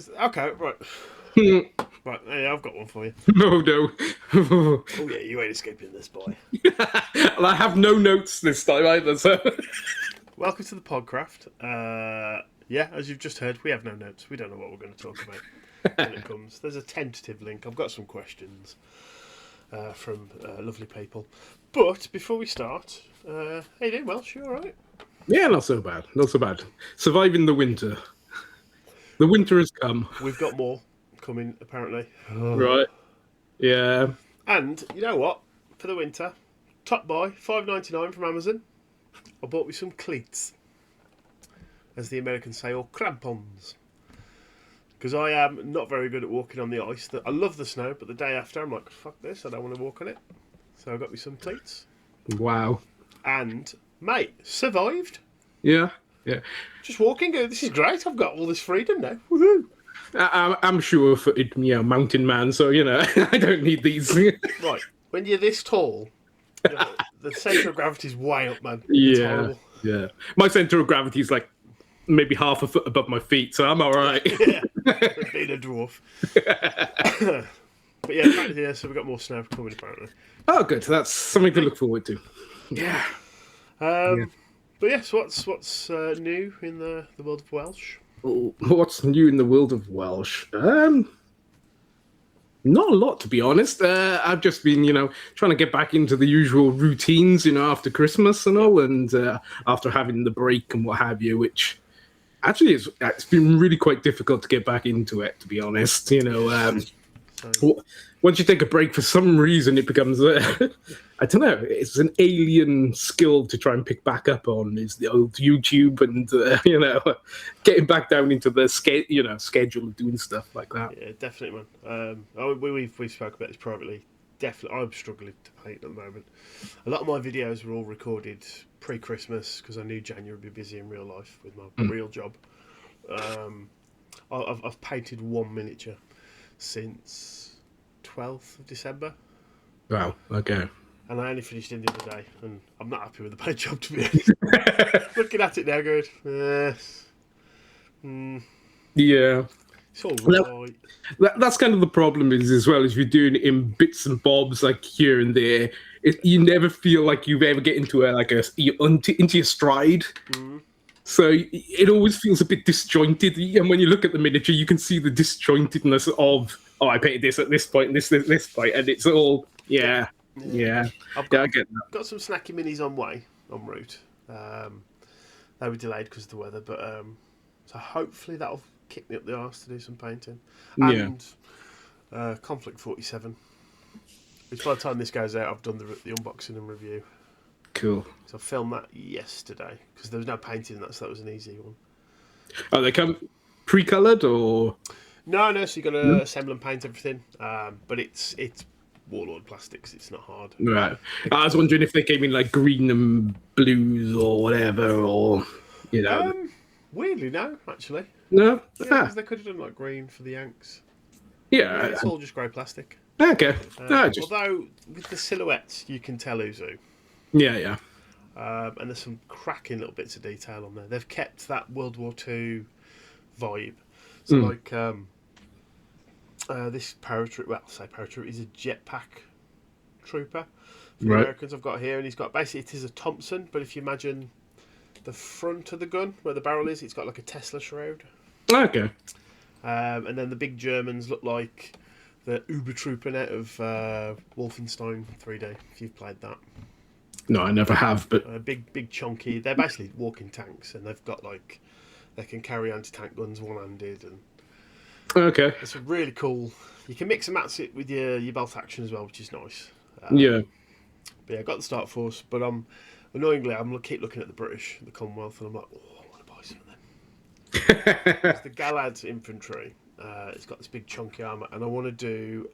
Because okay, right, right. Yeah, I've got one for you. No. Oh yeah, you ain't escaping this, boy. And I have no notes this time either, so. Welcome to the Podcraft. Yeah, as you've just heard, we have no notes. We don't know what we're going to talk about when it comes. There's a tentative link. I've got some questions from lovely people. But before we start, how you doing, Welsh? You all right? Yeah, not so bad. Not so bad. Surviving the winter. The winter has come. We've got more coming, apparently. Right. Yeah. And you know what? For the winter, top buy, $5.99 from Amazon. I bought me some cleats, as the Americans say, or crampons. Because I am not very good at walking on the ice. I love the snow, but the day after I'm like, fuck this, I don't want to walk on it. So I got me some cleats. Wow. And, mate, survived. Yeah. Just walking, go, this is great, I've got all this freedom now. Woohoo! I'm sure-footed, mountain man, so, I don't need these. Right, when you're this tall, the centre of gravity is way up, man. It's Yeah. horrible. Yeah. My center of gravity is like maybe half a foot above my feet, so I'm all right. Yeah, being a dwarf. But yeah, back here, so we've got more snow coming apparently. Oh, good. That's something to look forward to. Yeah. But yes, what's new in the world of Welsh? Oh, what's new in the world of Welsh? Not a lot, to be honest. I've just been, trying to get back into the usual routines, after Christmas and all, and after having the break and what have you, which actually it's been really quite difficult to get back into it, to be honest. Once you take a break, for some reason, it becomes, I don't know, it's an alien skill to try and pick back up on, is the old YouTube and, getting back down into the schedule of doing stuff like that. Yeah, definitely, man. We've spoken about this privately. Definitely, I'm struggling to paint at the moment. A lot of my videos were all recorded pre-Christmas because I knew January would be busy in real life with my real job. I've painted one miniature since 12th of December. Wow, okay. And I only finished in the other day, and I'm not happy with the paint job, to be honest. Looking at it now, good. Yeah. It's all right. That's kind of the problem is as well, as you're doing it in bits and bobs, like here and there. You never feel like you've ever get into into your stride. So it always feels a bit disjointed. And when you look at the miniature, you can see the disjointedness of, I painted this at this point, this point, and it's all, yeah. I've I get that. got some snacky minis en route. They were delayed because of the weather, but so hopefully that'll kick me up the arse to do some painting. And Conflict 47, which by the time this goes out, I've done the unboxing and review. Cool. So I filmed that yesterday because there was no painting in that, so that was an easy one. Oh, they come pre-coloured or? No, so you got to assemble and paint everything, but it's Warlord plastics. It's not hard. Right. I was wondering if they came in like green and blues or whatever, or Weirdly, no, actually. No. Yeah, because they could have done like green for the Yanks. Yeah. It's all just grey plastic. Okay. Although with the silhouettes, you can tell who's who. Yeah. And there's some cracking little bits of detail on there. They've kept that World War II vibe. So like this paratrooper, paratrooper, is a jetpack trooper. For the Americans I've got here, and he's got basically it is a Thompson, but if you imagine the front of the gun where the barrel is, it's got like a Tesla shroud. Okay. And then the big Germans look like the Uber Trooper out of Wolfenstein 3D. If you've played that. No, I never have, but big chunky. They're basically walking tanks, and they've got they can carry anti-tank guns one-handed, and okay. it's a really cool. You can mix and match it with your belt action as well, which is nice. Yeah. But yeah, I got the Start Force, but annoyingly I'm keep looking at the British, the Commonwealth, and I'm like, I want to buy some of them. It's the Galad infantry. It's got this big chunky armor, and I want to do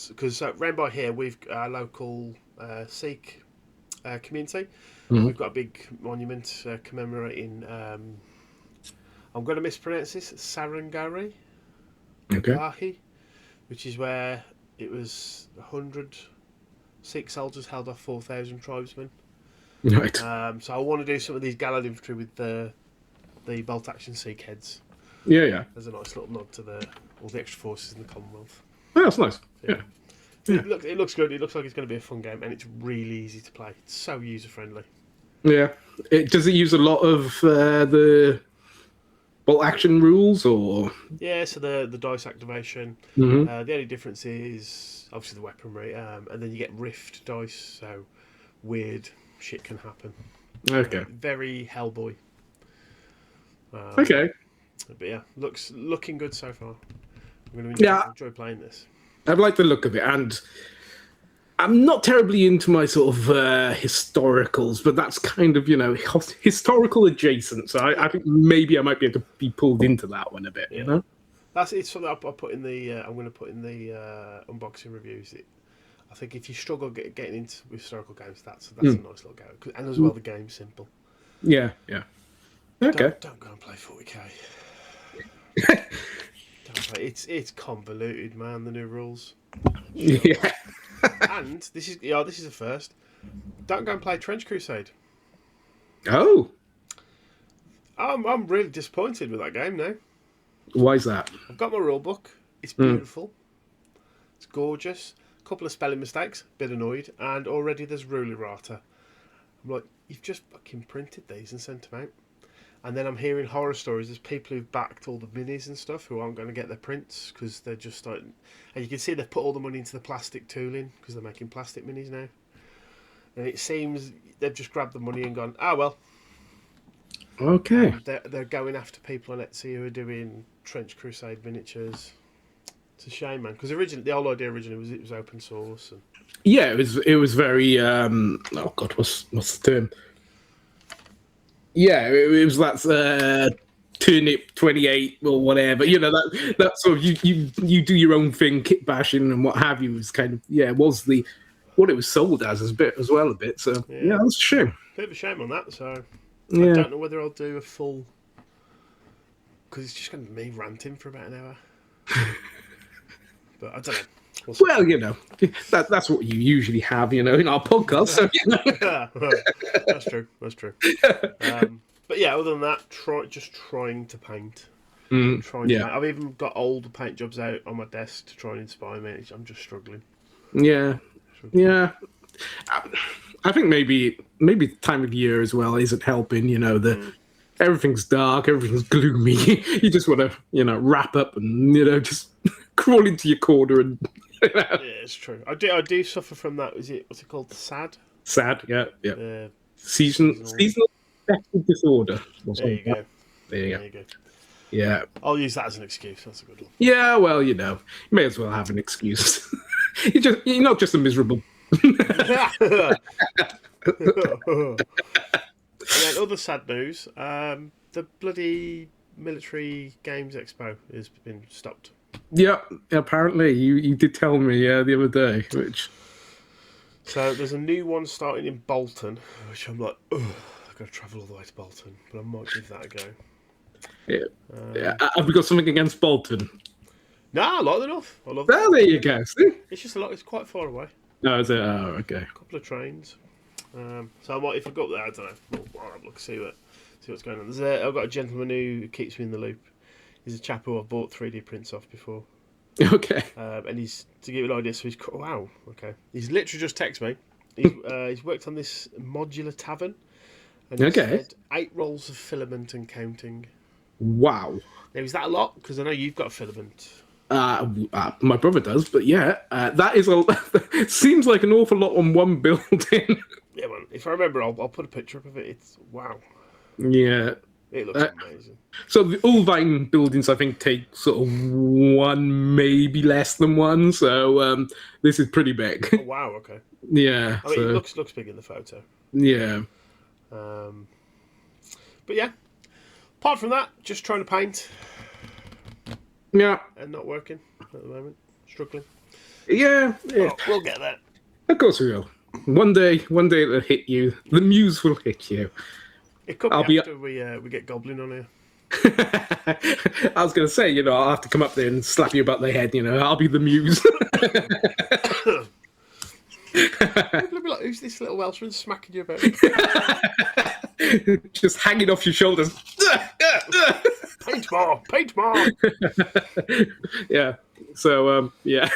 because round by here we've our local Sikh community. We've got a big monument commemorating. I'm going to mispronounce this. Sarangari, which is where it was 100 Sikh soldiers held off 4,000 tribesmen. Right. So I want to do some of these Galad infantry with the bolt action Sikh heads. Yeah. There's a nice little nod to all the extra forces in the Commonwealth. Oh, that's nice. Yeah. It looks good. It looks like it's going to be a fun game, and it's really easy to play. It's so user friendly. Yeah. Does it use a lot of the bolt action rules, or? Yeah, so the dice activation. Mhm. The only difference is obviously the weaponry, and then you get rift dice, so weird shit can happen. Okay. Very Hellboy. Okay. But yeah, looking good so far. I'm going to enjoy playing this. I like the look of it, and I'm not terribly into my sort of historicals, but that's kind of, historical adjacent. So I think maybe I might be able to be pulled into that one a bit. You know, It's something I'll put in the. I'm going to put in the unboxing reviews. I think if you struggle getting into historical games, that's a nice little go. And as well, the game's simple. Yeah. Okay. Don't go and play 40k. It's convoluted, man. The new rules. Yeah. And this is a first. Don't go and play Trench Crusade. Oh. I'm really disappointed with that game now. Why is that? I've got my rule book. It's beautiful. It's gorgeous. A couple of spelling mistakes. Bit annoyed. And already there's rule errata. I'm like, you've just fucking printed these and sent them out. And then I'm hearing horror stories. There's people who've backed all the minis and stuff who aren't going to get their prints because they're just starting. And you can see they've put all the money into the plastic tooling because they're making plastic minis now. And it seems they've just grabbed the money and gone, well. Okay. They're going after people on Etsy who are doing Trench Crusade miniatures. It's a shame, man. Because the whole idea originally was it was open source. And... Yeah, it was very. Oh God, what's the term? Yeah, it was that Turnip 28 or whatever. That sort of you do your own thing, kit bashing and what have you. Was kind of was what it was sold as a bit. So that's a shame. Bit of a shame on that. So I Yeah. don't know whether I'll do a full because it's just going to be me ranting for about an hour. But I don't know. Well, that's what you usually have, in our podcast. So, That's true. But yeah, other than that, trying to paint. I've even got old paint jobs out on my desk to try and inspire me. I'm just struggling. Yeah. I think maybe the time of year as well isn't helping. Everything's dark, everything's gloomy. You just want to, wrap up and just crawl into your corner and. Yeah, it's true. I do suffer from that. What's it called? Sad. Sad. Yeah. Seasonal affective disorder. There you go. There you go. Yeah. I'll use that as an excuse. That's a good one. Yeah. Well, you may as well have an excuse. You're not just a miserable. And then other sad news. The bloody military games expo has been stopped. Yeah, apparently you did tell me the other day. So there's a new one starting in Bolton, which I'm like, I've got to travel all the way to Bolton, but I might give that a go. Yeah. Have we got something against Bolton? No, I like it enough. I love that. There you go. See? It's just a lot. It's quite far away. No, is it? Oh, okay. A couple of trains. So I might, if I go up there, I don't know. I'll have a look, see what's going on. I've got a gentleman who keeps me in the loop. He's a chap who I've bought 3D prints off before. Okay. And he's, to give you an idea, so wow, okay. He's literally just texted me. He's worked on this modular tavern. And he said 8 rolls of filament and counting. Wow. Now, is that a lot? Because I know you've got a filament. My brother does, but that is seems like an awful lot on one building. Yeah, man. If I remember, I'll put a picture up of it. It's wow. Yeah. It looks amazing. So the Ulvine buildings, I think, take sort of one, maybe less than one. So this is pretty big. Oh, wow. Okay. Yeah. I mean, it looks big in the photo. Yeah. But yeah. Apart from that, just trying to paint. Yeah. And not working at the moment. Struggling. Yeah. Oh, we'll get there. Of course we will. One day it'll hit you. The muse will hit you. It could be after we get Goblin on here. I was going to say, I'll have to come up there and slap you about the head. I'll be the muse. People will be like, who's this little Welshman smacking you about? Just hanging off your shoulders. Paint more, paint more. Yeah. So yeah.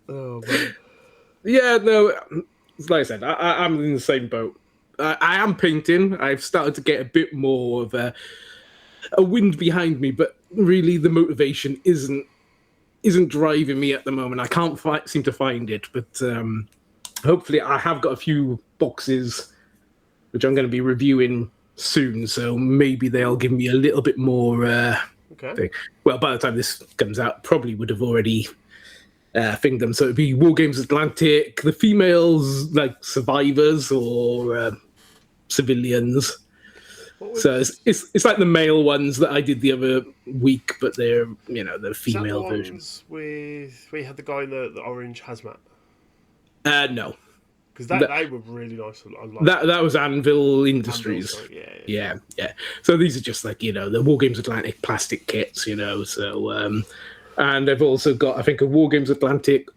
Oh man. Yeah, no, like I said, I'm in the same boat. I am painting. I've started to get a bit more of a wind behind me, but really the motivation isn't driving me at the moment. I can't seem to find it, but hopefully I have got a few boxes which I'm going to be reviewing soon, so maybe they'll give me a little bit more Okay. thing. Well, by the time this comes out, probably would have already thinged them. So it'd be War Games Atlantic, the females like survivors or civilians. So it's like the male ones that I did the other week, but they're the female versions. With we had the guy in the orange hazmat. No, because they were really nice. I liked that was Anvil Industries. Anvil, yeah. So these are just like the War Games Atlantic plastic kits, So and I've also got I think a War Games Atlantic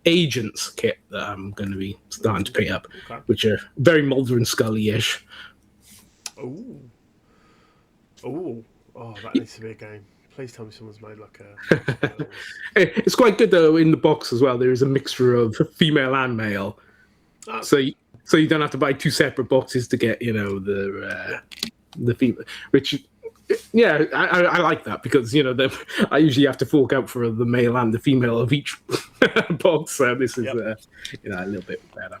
Agents kit that I'm going to be starting to pick up, which are very Mulder and Scully-ish. Oh, that needs to be a game. Please tell me someone's made like a... It's quite good, though, in the box as well. There is a mixture of female and male. So you don't have to buy two separate boxes to get, the female. Which, yeah, I like that because, I usually have to fork out for the male and the female of each box. So this is, a little bit better.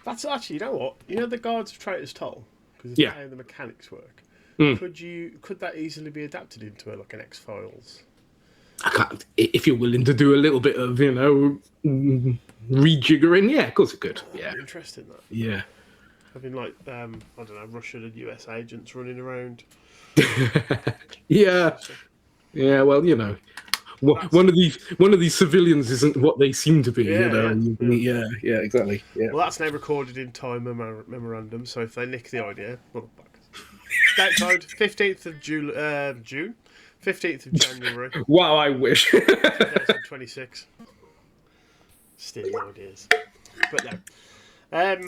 That's actually, you know what? The Guards of Traitors Toll? Because it's how the mechanics work. Could that easily be adapted into like an X-Files? I can't. If you're willing to do a little bit of rejiggering, yeah, of course it could. Yeah, interesting that. Yeah, having like I don't know, Russian and US agents running around. Yeah. Well, one of these civilians isn't what they seem to be. Yeah, exactly. Yeah. Well, that's now recorded in time memorandum. So if they nick the idea, well, Scout code 15th of June, 15th of January. Wow, I wish. 2026. Stealing ideas, but no.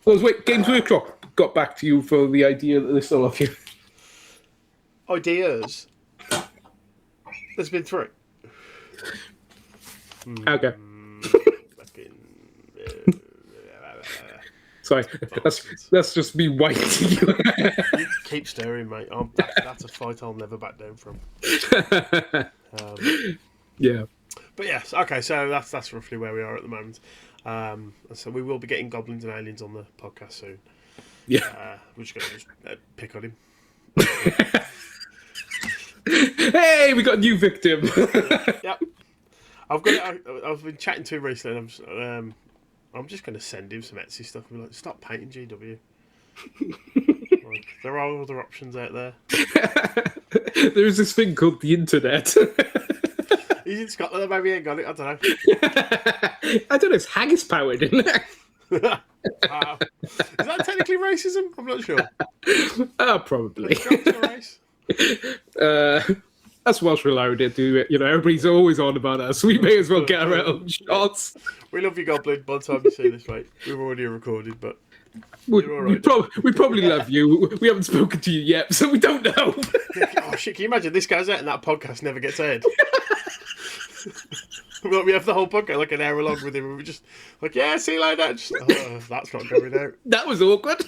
Well, wait, Games Workshop got back to you for the idea that they stole off you. Ideas. There's been 3. Okay. Sorry, that's just me waiting. You keep staring, mate. That's a fight I'll never back down from. Yeah. But yes, okay. So that's roughly where we are at the moment. So we will be getting goblins and aliens on the podcast soon. Yeah. We're just going to pick on him. Hey, we got a new victim. Yep. I've been chatting to him recently. And I'm just going to send him some Etsy stuff and be like, stop painting GW. There are other options out there. There's this thing called the internet. He's in Scotland, maybe he ain't got it. I don't know. I don't know. It's haggis powered, isn't it? Is that technically racism? I'm not sure. Probably. That's Welsh allowed to do it. Everybody's always on about us. We may as well get our own shots. We love you, Goblin. By the time you see this, mate, we've already recorded, but we probably love you. We haven't spoken to you yet, so we don't know. Oh shit! Can you imagine this goes out and that podcast never gets aired? We have the whole podcast like an hour long with him, and we're just like, yeah, see you later. Just, that's not going out. That was awkward.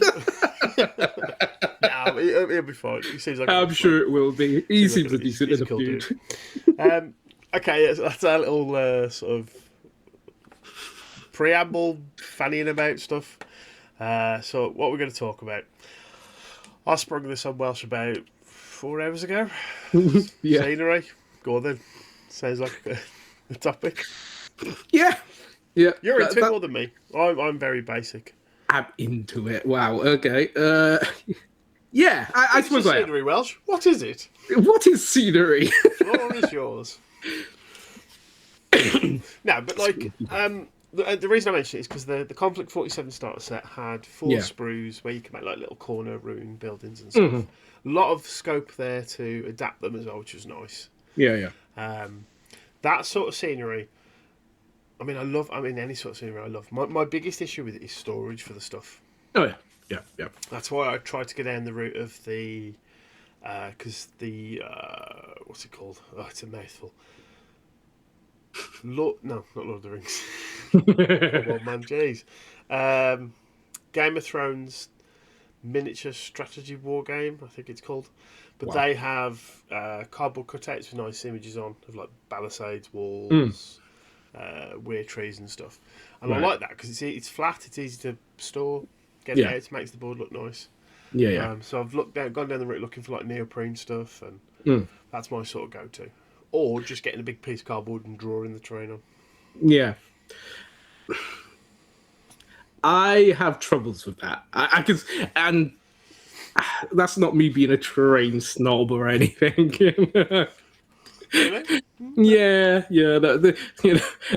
Nah, he'll be fine. He seems like I'm sure it will be. He seems a decent enough dude. Okay, that's our little sort of preamble, fannying about stuff. So what we're going to talk about. I sprung this on Welsh about 4 hours ago. Yeah. Scenery. Go on then. Sounds like a topic. Yeah. You're into it more than me. I'm very basic. I'm into it. Wow. Okay. Yeah. I suppose I am. Scenery, Welsh. What is it? What is scenery? Floor is yours. No, but like, the reason I mention it is because the Conflict 47 starter set had 4 sprues where you can make like little corner room buildings and stuff. Mm-hmm. A lot of scope there to adapt them as well, which was nice. Yeah. That sort of scenery. I mean, any sort of scenery I love. My biggest issue with it is storage for the stuff. Oh yeah. That's why I tried to go down the route of the because the what's it called? Oh, it's a mouthful. No, not Lord of the Rings. Come on, man, jeez. Game of Thrones miniature strategy war game, I think it's called. But they have cardboard cutouts with nice images on of like palisades, walls, weird trees and stuff. And I like that because it's flat, it's easy to store, get it out, makes the board look nice. So I've gone down the route looking for like neoprene stuff, and that's my sort of go-to. Or just getting a big piece of cardboard and drawing the terrain on. Yeah. I have troubles with that. I can, and that's not me being a terrain snob or anything. Really? Yeah.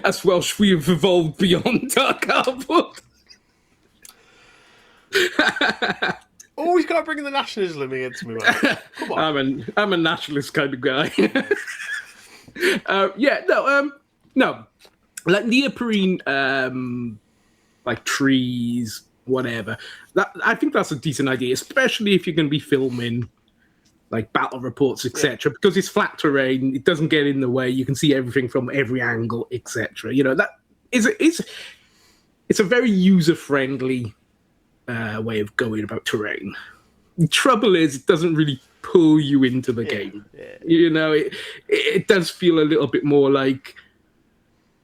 As Welsh, we have evolved beyond our cardboard. Always got to bring the nationalism against me, man. Come on. I'm a nationalist kind of guy. No, like neoprene, like trees, whatever. I think that's a decent idea, especially if you're going to be filming like battle reports, etc. Because it's flat terrain, it doesn't get in the way. You can see everything from every angle, etc. That it's a very user friendly way of going about terrain. The trouble is, it doesn't really pull you into the game. It does feel a little bit more like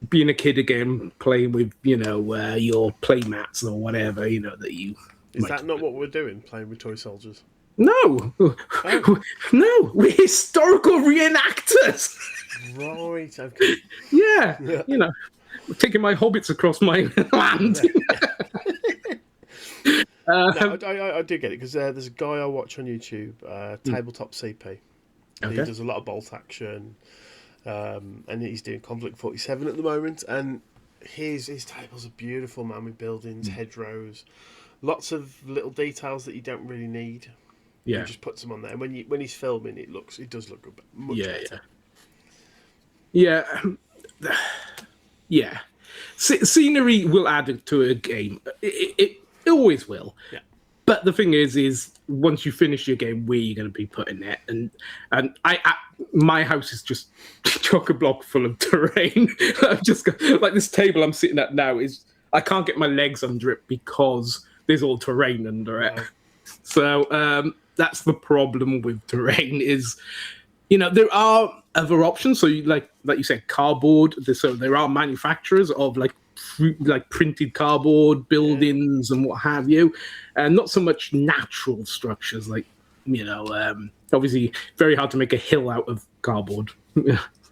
being a kid again, playing with your play mats or whatever that you. Is that not what we're doing? Playing with toy soldiers? No, no, we're historical reenactors. Right. Okay. Yeah. Taking my hobbits across my land. No, I do get it because there's a guy I watch on YouTube, Tabletop CP. He does a lot of bolt action, and he's doing Conflict 47 at the moment. And his tables are beautiful, man, with buildings, hedgerows, lots of little details that you don't really need. Yeah, he just puts them on there. And when he's filming, it does look good, much better. Yeah. Scenery will add it to a game. It always will. Yeah. But the thing is once you finish your game, where you're going to be putting it, and my house is just chock-a-block full of terrain. I've just got, like, this table I'm sitting at now I can't get my legs under it because there's all terrain under it. Wow. So that's the problem with terrain is, there are other options. So like you said, cardboard. So there are manufacturers of like printed cardboard buildings and what have you, and not so much natural structures. Like obviously very hard to make a hill out of cardboard.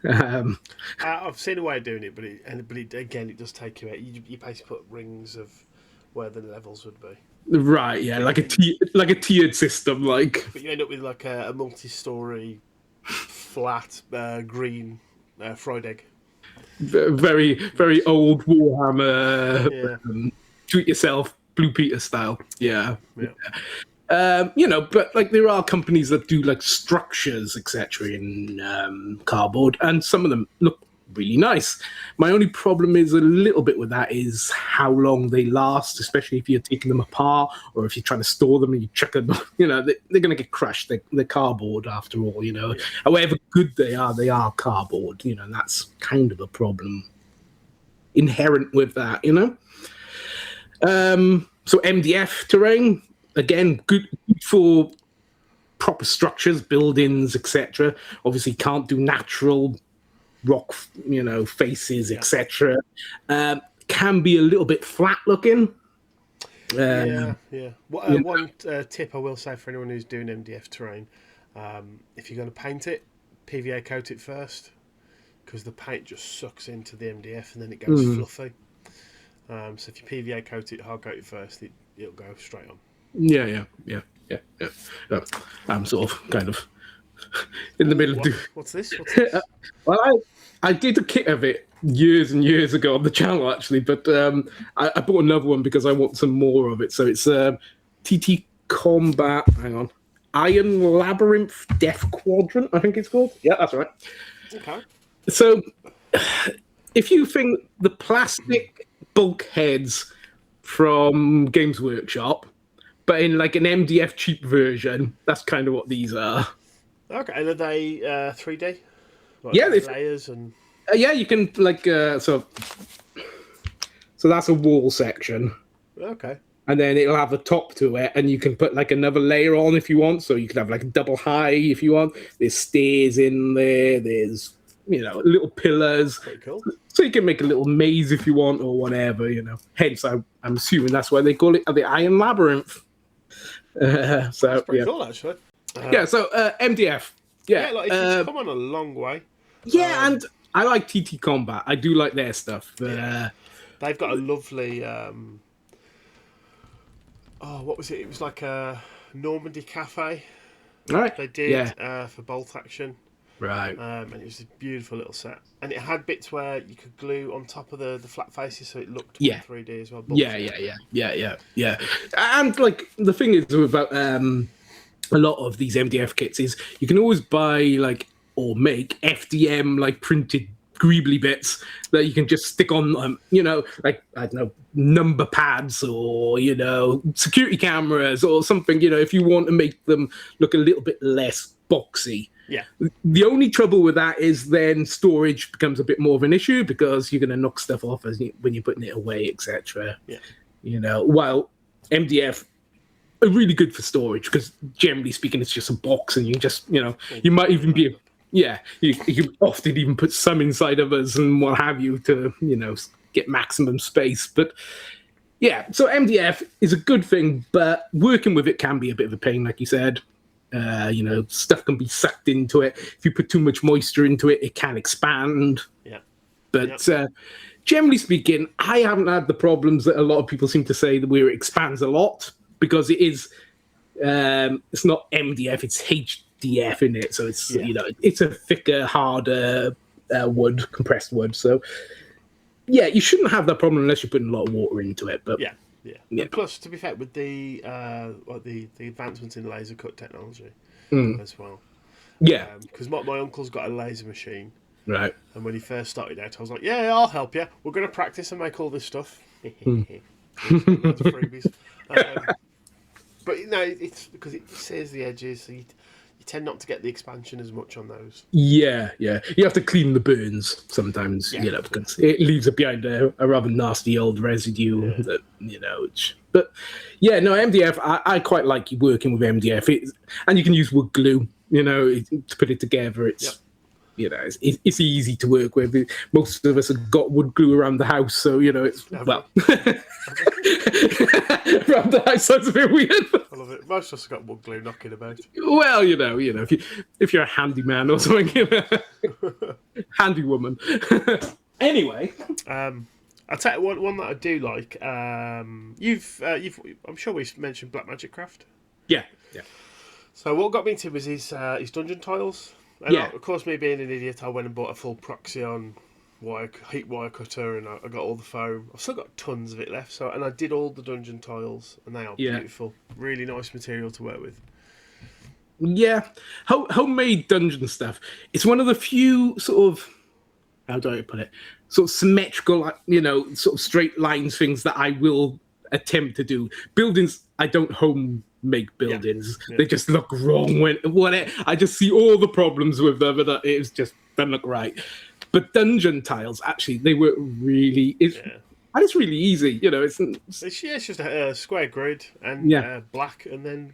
I've seen a way of doing it, but it does take you out. You basically put rings of where the levels would be. Right, yeah, like a tiered system, like. But you end up with like a multi-story, flat green fried egg. Very, very old Warhammer, do-it-yourself Blue Peter style. Yeah. But like there are companies that do like structures, etc., in cardboard, and some of them look really nice. My only problem is a little bit with that is how long they last, especially if you're taking them apart or if you're trying to store them and you chuck them. They're going to get crushed. They're cardboard after all. However good they are cardboard. And that's kind of a problem inherent with that. So MDF terrain, again, good for proper structures, buildings, etc. Obviously, can't do natural rock, faces, etc. Can be a little bit flat looking. One tip I will say for anyone who's doing MDF terrain, if you're going to paint it, PVA coat it first, because the paint just sucks into the MDF and then it goes fluffy. So if you PVA coat it, hard coat it first, it'll go straight on. Yeah. I'm sort of kind of in the middle of what's this? Well, I did a kit of it years and years ago on the channel, actually, but I bought another one because I want some more of it. So it's TT Combat, Iron Labyrinth Death Quadrant, I think it's called. Yeah, that's right. Okay. So if you think the plastic bulkheads from Games Workshop, but in like an MDF cheap version. That's kind of what these are. Okay, and are they 3D? Like Yeah, layers and yeah, you can like so that's a wall section. okay. And then it'll have a top to it, and you can put like another layer on if you want. So you could have like a double high if you want. There's stairs in there. There's little pillars. Pretty cool. So you can make a little maze if you want or whatever. Hence, I'm assuming that's why they call it the Iron Labyrinth. That's pretty cool, actually. So MDF. Yeah, like it's come on a long way. Yeah, and I like TT Combat. I do like their stuff. They've got a lovely. What was it? It was like a Normandy cafe. Right. They did for bolt action. Right. And it was a beautiful little set. And it had bits where you could glue on top of the flat faces so it looked 3D as well. Yeah. And like the thing is about a lot of these MDF kits is you can always buy like or make FDM like printed greebly bits that you can just stick on like I don't know, number pads or security cameras or something, if you want to make them look a little bit less boxy. Yeah. The only trouble with that is then storage becomes a bit more of an issue because you're going to knock stuff off when you're putting it away, etc. Yeah. While MDF are really good for storage because generally speaking it's just a box and you just you might even be you often even put some inside of us and what have you to get maximum space. But yeah, so MDF is a good thing, but working with it can be a bit of a pain, like you said. Stuff can be sucked into it. If you put too much moisture into it, it can expand. Yeah. But generally speaking, I haven't had the problems that a lot of people seem to say that where it expands a lot because it is. It's not MDF; it's HDF in it, so it's it's a thicker, harder wood, compressed wood. So yeah, you shouldn't have that problem unless you're putting a lot of water into it. But yeah. And plus, to be fair, with the advancements in laser cut technology as well. Yeah, because my uncle's got a laser machine. Right. And when he first started out, I was like, "Yeah, I'll help you. We're going to practice and make all this stuff." Lots of freebies. But it's because it sears the edges, so you tend not to get the expansion as much on those. Yeah. You have to clean the burns sometimes, because it leaves it behind a rather nasty old residue that But yeah, no, MDF. I quite like working with MDF, and you can use wood glue, to put it together. It's. It's easy to work with. Most of us have got wood glue around the house, so it's around the house sounds a bit weird. I love it. Most of us have got wood glue knocking about. Well, if you're a handyman or something, handy woman. Anyway, I'll tell you one that I do like. I'm sure we've mentioned Black Magic Craft. Yeah. So what got me into was his dungeon tiles. And of course, me being an idiot, I went and bought a full Proxyon heat wire cutter, and I got all the foam. I've still got tons of it left. And I did all the dungeon tiles, and they are beautiful. Really nice material to work with. Yeah, homemade dungeon stuff. It's one of the few sort of, how do I put it, sort of symmetrical, sort of straight lines things that I will attempt to do. Buildings, I don't make buildings. They just look wrong I just see all the problems with them, and it just doesn't look right. But dungeon tiles, actually, they were really and it's really easy. It's just a square grid and black, and then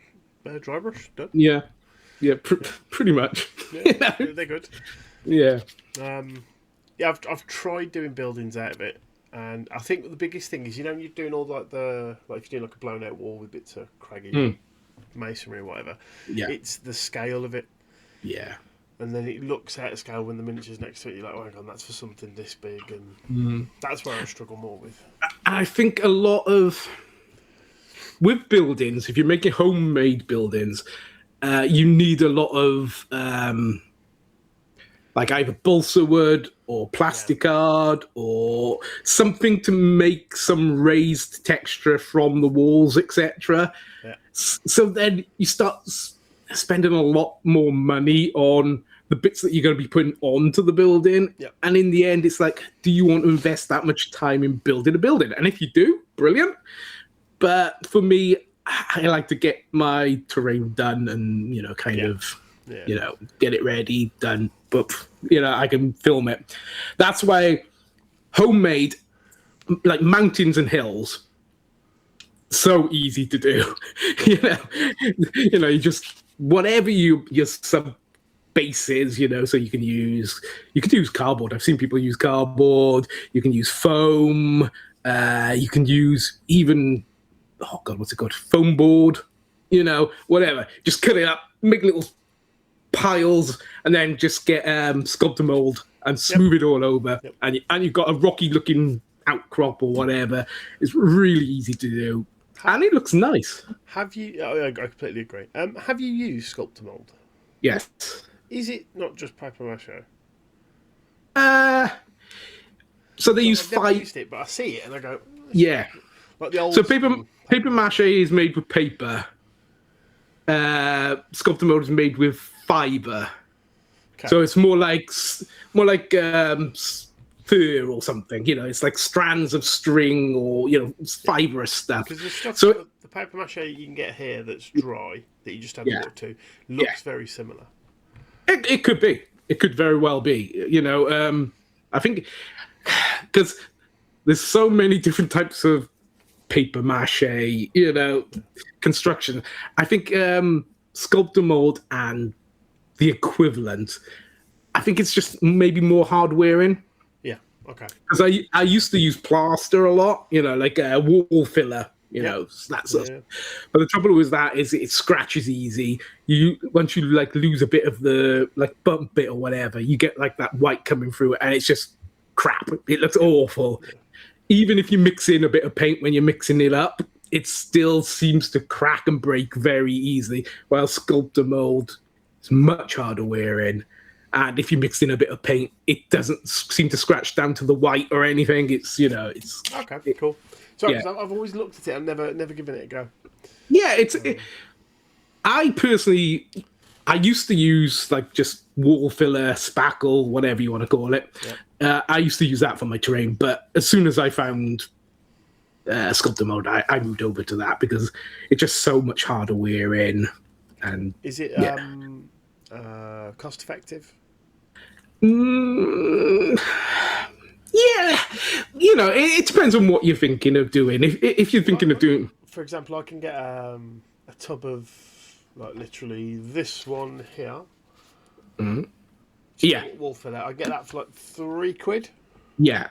dry brush done. Pretty much. They're good. I've tried doing buildings out of it. And I think the biggest thing is, you're doing all if you're doing like a blown out wall with bits of craggy masonry or whatever. Yeah. It's the scale of it. Yeah. And then it looks out of scale when the miniature's next to it. You're like, oh, hang on, that's for something this big. And that's where I struggle more with. I think a lot of, with buildings, if you're making homemade buildings, you need a lot of like either balsa wood or plasticard or something to make some raised texture from the walls, etc. Yeah. So then you start spending a lot more money on the bits that you're going to be putting onto the building. Yep. And in the end, it's like, do you want to invest that much time in building a building? And if you do, brilliant. But for me, I like to get my terrain done and, kind of, get it ready, done. But, I can film it. That's why homemade, like mountains and hills, so easy to do. You just, whatever your sub base is, so you can use cardboard. I've seen people use cardboard. You can use foam. You can use even, oh God, what's it called? Foam board, whatever. Just cut it up, make little piles, and then just get sculptor mold and smooth it all over. Yep. And you've got a rocky looking outcrop or whatever. It's really easy to do. And it looks nice. Have you, I completely agree. Have you used sculptor mold? Yes. Is it not just paper mache? So they use I've never used it, but I see it and I go, yeah. Like the old so paper mache is made with paper. Sculptor mold is made with fiber. Okay. So it's more like fur or something. It's like strands of string or fibrous stuff. Because the stuff, the paper mache you can get here that's dry that you just add water to looks very similar. It could be. It could very well be. I think because there's so many different types of paper mache, construction. I think sculptor mold and the equivalent. I think it's just maybe more hard wearing. Yeah. Okay. Because I used to use plaster a lot. Like a wall filler. That sort of. But the trouble with that is it scratches easy. Once you lose a bit of the bump bit or whatever, you get that white coming through, and it's just crap. It looks awful. Yeah. Even if you mix in a bit of paint when you're mixing it up, it still seems to crack and break very easily. While sculptor mold is much harder wearing, and if you mix in a bit of paint, it doesn't seem to scratch down to the white or anything. It's okay, cool. Sorry, because I've always looked at it and never given it a go. Yeah, I personally, I used to use just wall filler, spackle, whatever you want to call it. Yeah. I used to use that for my terrain, but as soon as I found sculptor mode, I moved over to that because it's just so much harder wearing. And is it cost effective? Yeah, it depends on what you're thinking of doing. If you're thinking of doing, for example, I can get a tub of literally this one here. Mm-hmm. Wall filler. I get that for £3. Yeah.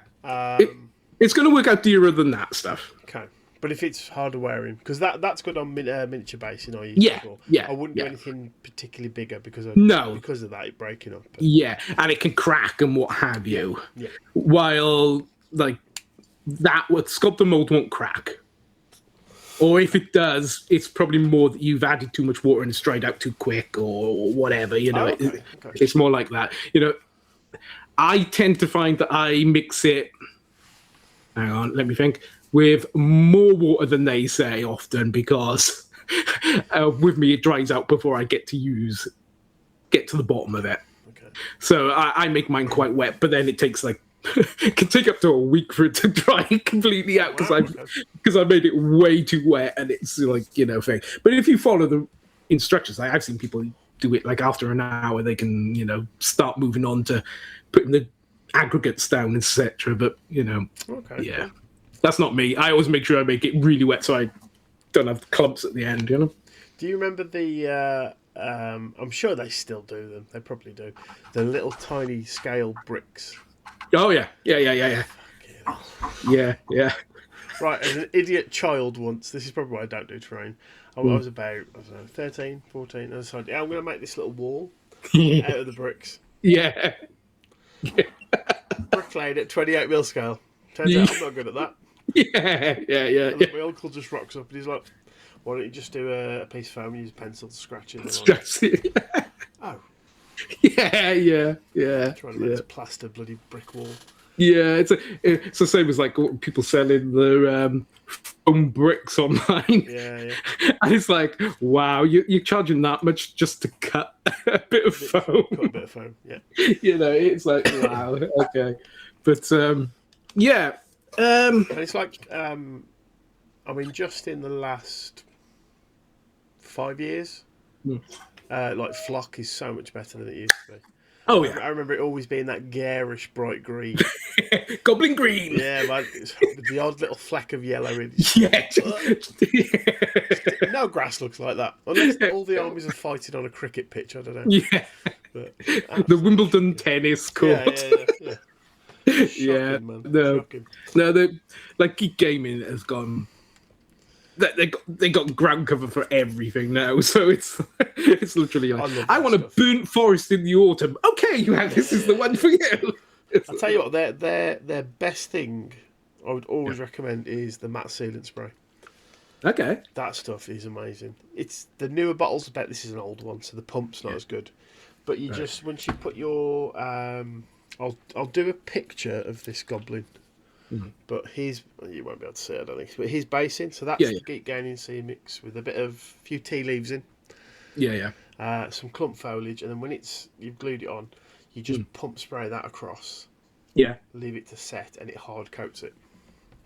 It's going to work out dearer than that stuff. Okay, but if it's harder wearing, because that's good on miniature base, Yeah. I wouldn't do anything particularly bigger because of that it breaking up. Yeah, and it can crack and what have you. Yeah. While that with sculptor mold won't crack. Or if it does, it's probably more that you've added too much water and it's dried out too quick or whatever. Okay. It's more like that. I tend to find that I mix it. Hang on, let me think. With more water than they say often because with me it dries out before I get to the bottom of it. Okay. So I make mine quite wet, but then it takes it can take up to a week for it to dry completely out because I made it way too wet and it's thing. But if you follow the instructions, I've seen people do it after an hour they can start moving on to putting the aggregates down, etc. But okay. That's not me. I always make sure I make it really wet so I don't have clumps at the end. Do you remember the? I'm sure they still do them. They probably do. The little tiny scale bricks. Oh yeah. Right, as an idiot child once, this is probably why I don't do terrain. I was about 13, 14. And I decided, I'm going to make this little wall out of the bricks. Yeah. Bricklayed at 28mm scale. Turns out I'm not good at that. Yeah. My uncle just rocks up and he's like, why don't you just do a piece of foam and use a pencil to scratch it? Scratch it. Oh. Yeah. Trying to make this plaster bloody brick wall. Yeah, it's the same as people selling the foam bricks online. Yeah. And it's wow, you're charging that much just to cut a bit of foam. Cut a bit of foam, yeah. It's wow, okay. But and it's just in the last 5 years. Like flock is so much better than it used to be. Oh yeah, I remember it always being that garish bright green. goblin green. Yeah, man, it's with the odd little fleck of yellow in. Yeah. No grass looks like that unless all the armies are fighting on a cricket pitch. I don't know. Yeah. But, The Wimbledon tennis court. Yeah. Yeah, Shocking, man. no, Shocking. no, like Geek Gaming has gone. They got ground cover for everything now, so it's literally like I want a burnt forest in the autumn. Okay, this is the one for you. I'll tell you what, their best thing I would always recommend is the matte sealant spray. Okay, that stuff is amazing. It's the newer bottles. I bet this is an old one, so the pump's not as good. But you just once you put your I'll do a picture of this goblin. But you won't be able to see it, I don't think. But his basin, so that's the Geek Gaming sea mix with a few tea leaves in. Some clump foliage, and then when you've glued it on, you just pump spray that across. Yeah. Leave it to set, and it hard coats it.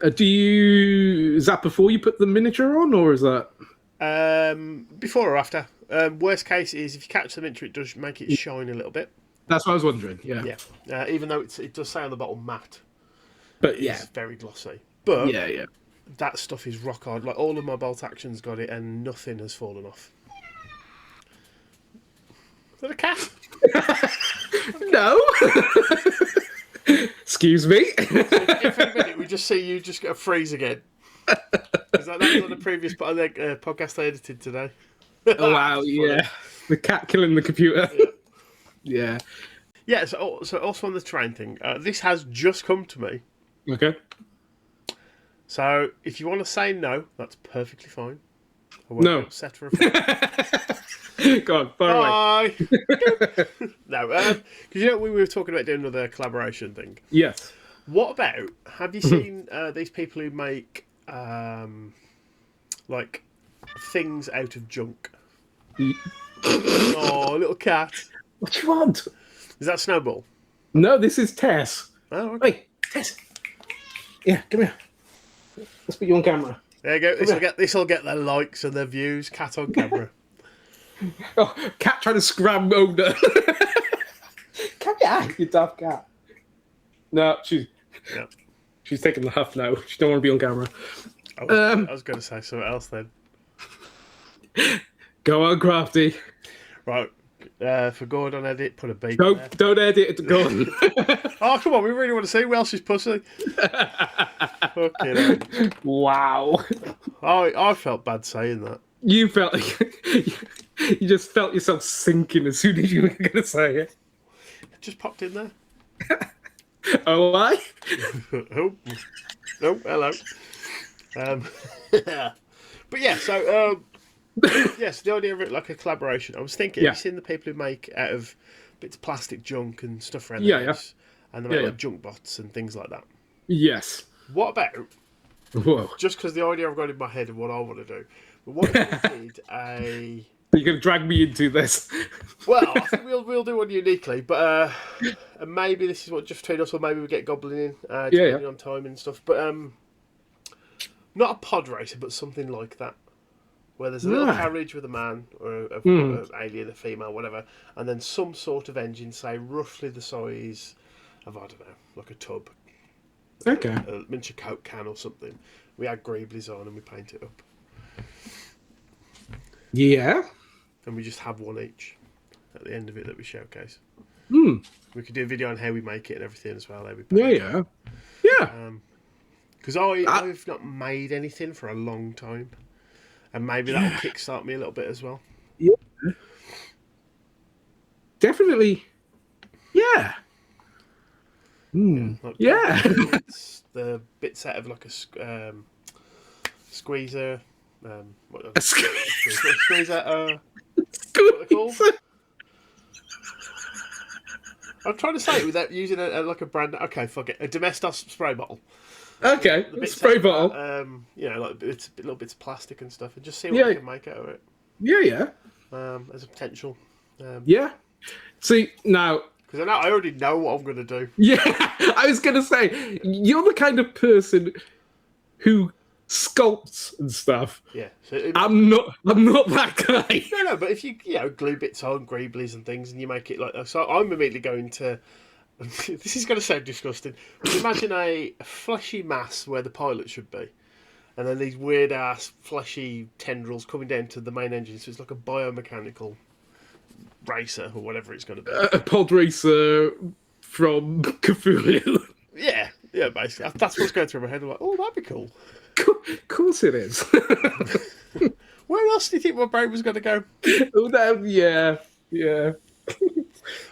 Is that before you put the miniature on, or is that before or after? Worst case is if you catch the miniature, it does make it shine a little bit. That's what I was wondering. Yeah. Even though it does say on the bottle matte. But it's very glossy. But that stuff is rock hard. Like all of my bolt actions got it, and nothing has fallen off. Is that a cat? No. Excuse me. If in a minute we just see you just get a freeze again. Is that was on the previous podcast I edited today? Oh wow! Yeah, the cat killing the computer. Yeah. So also on the train thing, this has just come to me. Okay. So if you want to say no, that's perfectly fine. I won't No. be upset for a fact. Go on, far away. No, because we were talking about doing another collaboration thing. Yes. What about? Have you seen these people who make like things out of junk? Oh, little cat. What do you want? Is that Snowball? No, this is Tess. Oh, okay. Hey, Tess. Yeah, come here. Let's put you on camera. There you go. This'll get their likes and their views. Cat on camera. Oh, cat trying to scram over. Come here, you daft cat. No, she's taking the huff now. She don't want to be on camera. I was going to say something else then. Go on, Crafty. Right. For Gordon edit, put a beep there. Don't edit it, Gordon. Oh, come on, we really want to see Welsh's pussy. Okay. Wow. I felt bad saying that. You felt you just felt yourself sinking as soon as you were going to say it. It just popped in there. Oh, I? Oh, hello. But yeah, so yes, the idea of it like a collaboration. I was thinking, have you seen the people who make out of bits of plastic junk and stuff around the house? And they make like junk bots and things like that. Yes. What about? Whoa. Just because the idea I've got in my head of what I want to do. But what if we did a? You're going to drag me into this. Well, I think we'll do one uniquely, but maybe this is what just between us, or maybe we get Goblin in, depending on time and stuff. But not a pod racer, but something like that, where there's a little carriage with a man or an alien, a female, whatever, and then some sort of engine, say roughly the size of, I don't know, like a tub. Okay. A miniature Coke can or something. We add greeblies on and we paint it up. Yeah. And we just have one each at the end of it that we showcase. We could do a video on how we make it and everything as well. How we paint it. Yeah. Because I've not made anything for a long time. And maybe that will kickstart me a little bit as well. Yeah. Definitely. Yeah. Like the bit set of like a squeezer. A squeezer. I'm trying to say it without using like a brand. Okay, fuck it. A Domestos spray bottle. Okay, spray bottle. Like little bits of plastic and stuff, and just see what we can make out of it. Yeah. As a potential. Yeah. See now. Because I already know what I'm going to do. Yeah, I was going to say, you're the kind of person who sculpts and stuff. Yeah, so I'm not that guy. no, but if you glue bits on greeblies and things, and you make it like so, I'm immediately going to. This is going to sound disgusting. But imagine a fleshy mass where the pilot should be, and then these weird ass fleshy tendrils coming down to the main engine. So it's like a biomechanical racer or whatever it's going to be. A pod racer from Cthulhu. Yeah, basically that's what's going through my head. I'm like, oh, that'd be cool. Of course it is. Where else do you think my brain was going to go? Yeah.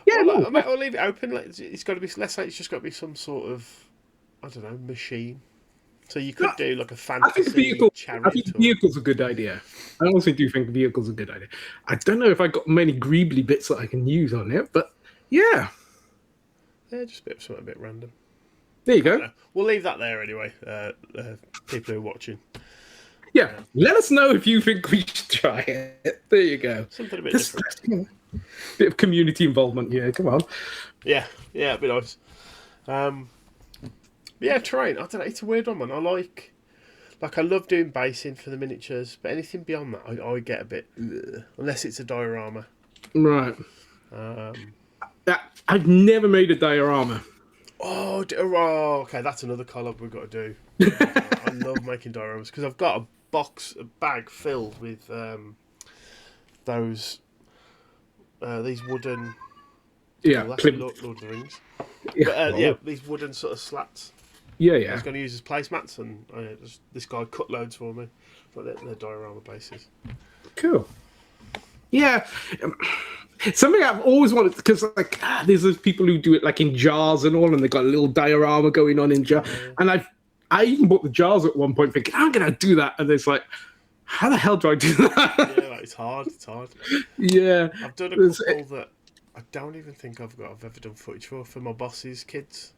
Yeah, I'll leave it open. Like, it's got to be. Let's say it's just got to be some sort of, I don't know, machine. So you could do like a fantasy chariot. I think vehicle's a good idea. I honestly do think vehicle's a good idea. I don't know if I got many greebly bits that I can use on it, but yeah. Yeah, just a bit of something a bit random. There you go. We'll leave that there anyway. People who are watching. Yeah, let us know if you think we should try it. There you go. Something a bit different. Bit of community involvement here. Come on. Yeah, it'd be nice. Yeah, terrain. I don't know. It's a weird one, man. I I love doing basing for the miniatures, but anything beyond that, I get a bit unless it's a diorama. Right. I've never made a diorama. Oh, okay. That's another collab we've got to do. I love making dioramas because I've got a bag filled with these wooden. Lord of the Rings. Yeah, but, these wooden sort of slats. Yeah. I was going to use as placemats, and this guy cut loads for me. But they're diorama bases. Cool. Yeah. Something I've always wanted, because there's those people who do it like in jars and all, and they've got a little diorama going on in jar. And I even bought the jars at one point thinking, I'm going to do that. And it's like, how the hell do I do that? Yeah, it's hard. Yeah. I've done a couple that I don't even think I've ever done footage for my boss's kids.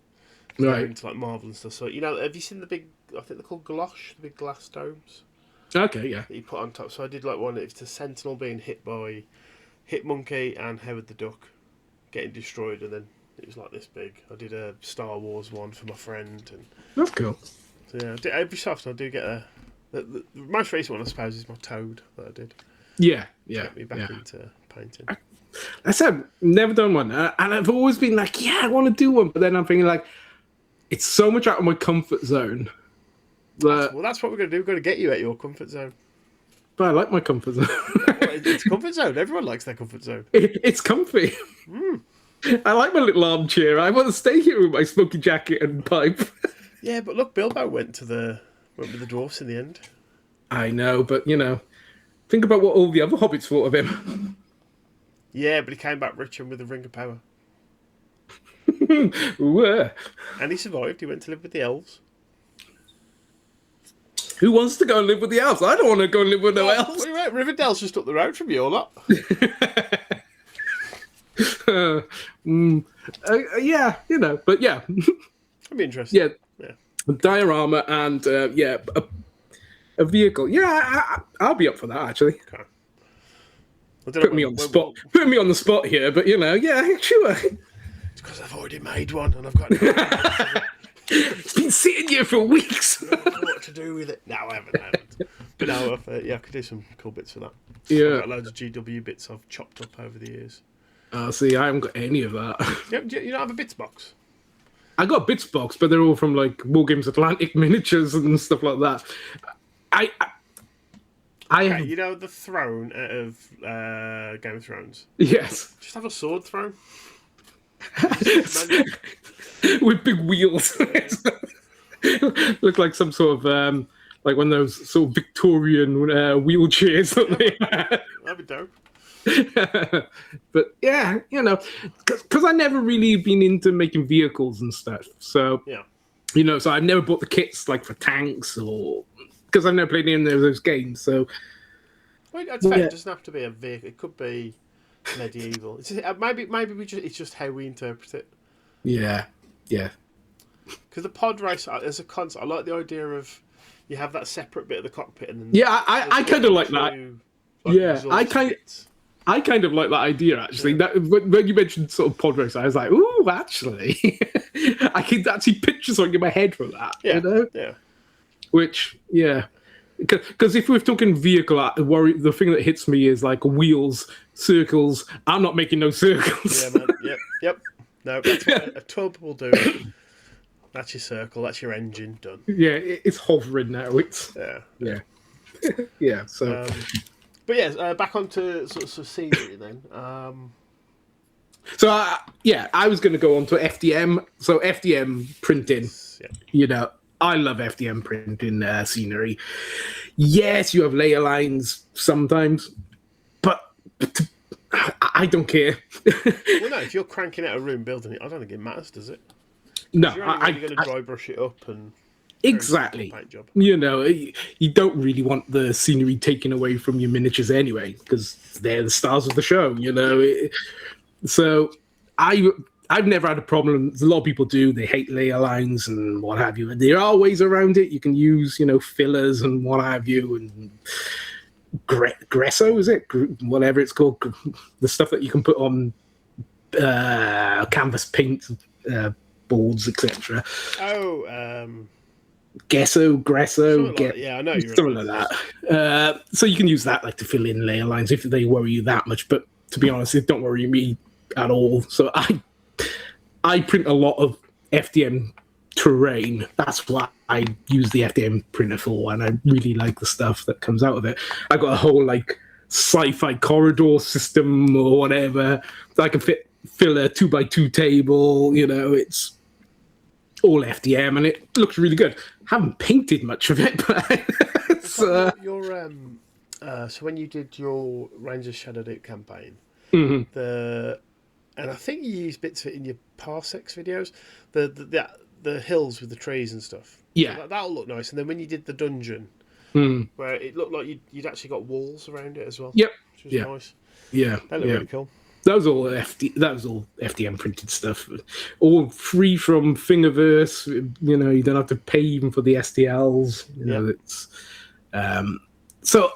Right. They're into like Marvel and stuff. So, have you seen the big, I think they're called galosh, the big glass domes? Okay, yeah. That you put on top. So I did like one, it's a sentinel being hit by Hitmonkey and Howard the Duck getting destroyed, and then it was like this big. I did a Star Wars one for my friend. And that's cool. So yeah, every so often I do get the most recent one, I suppose, is my Toad that I did. Yeah. Get me back into painting. I said, never done one. And I've always been like, yeah, I want to do one. But then I'm thinking like, it's so much out of my comfort zone. That's what we're going to do. We're going to get you at your comfort zone. But I like my comfort zone. It's comfort zone. Everyone likes their comfort zone. It's comfy. I like my little armchair. I want to stay here with my smoky jacket and pipe. Yeah, but look, Bilbo went with the dwarfs in the end. I know, but think about what all the other hobbits thought of him. Yeah, but he came back richer with the Ring of Power. And he survived. He went to live with the elves. Who wants to go and live with the elves? I don't want to go and live with no elves. Rivendell's just up the road from you, or not? Yeah, but yeah. I'd be interested. Yeah. A diorama and a vehicle. Yeah, I'll be up for that actually. Okay. Put me on the spot here, but yeah, sure. It's because I've already made one and I've got. It's been sitting here for weeks. I don't know what to do with it. No, I haven't. But no, I could do some cool bits for that. Yeah. I've got loads of GW bits I've chopped up over the years. See, I haven't got any of that. You don't have a bits box? I got a bits box, but they're all from like War Games Atlantic miniatures and stuff like that. Okay, the throne out of Game of Thrones? Yes. Just have a sword throne. With big wheels. Look like some sort of like one of those sort of Victorian wheelchairs that they had. That'd be dope. But yeah, because I never really been into making vehicles and stuff. So yeah, so I've never bought the kits like for tanks or because I've never played any of those games. So I'd say it doesn't have to be a vehicle. It could be medieval. It's just, maybe it's just how we interpret it. Yeah. Because the pod race as a concept, I like the idea of you have that separate bit of the cockpit and then I kind of like that. I kind of like that idea actually. Yeah. That when you mentioned sort of pod race, I was like, ooh, actually, I can actually picture something in my head from that. Yeah. Yeah. Which, yeah. Because if we're talking vehicle art, the thing that hits me is like wheels, circles. I'm not making no circles. Yeah, man. Yep. No, that's what a tub will do. That's your circle. That's your engine done. Yeah, it's hovering now. Yeah. Yeah. So, but yeah, back onto sort of scenery then. So I was going to go on to FDM. So FDM printing, I love FDM printing scenery. Yes, you have layer lines sometimes, but I don't care. Well, no, if you're cranking out a room building it, I don't think it matters, does it? No, you're only really going to dry brush it up and exactly. Paint job. You don't really want the scenery taken away from your miniatures anyway, because they're the stars of the show. So I've never had a problem. A lot of people do. They hate layer lines and what have you. And there are ways around it. You can use, fillers and what have you. And Gresso, is it? Whatever it's called. The stuff that you can put on canvas paint boards, etc. Gresso. I know you're something like that. So you can use that to fill in layer lines if they worry you that much. But to be honest, it don't worry me at all. So I print a lot of FDM terrain. That's what I use the FDM printer for, and I really like the stuff that comes out of it. I got a whole sci-fi corridor system or whatever that I can fill a 2x2 table. It's all FDM, and it looks really good. Haven't painted much of it, but it's, so when you did your Rangers Shadow Deep campaign, and I think you used bits of it in your Parsecs videos, the hills with the trees and stuff. Yeah, so that'll look nice. And then when you did the dungeon, where it looked like you'd actually got walls around it as well. Yep, which was nice. Yeah, that looked really cool. That was all FDM printed stuff, all free from Thingiverse. You don't have to pay even for the STLs. It's so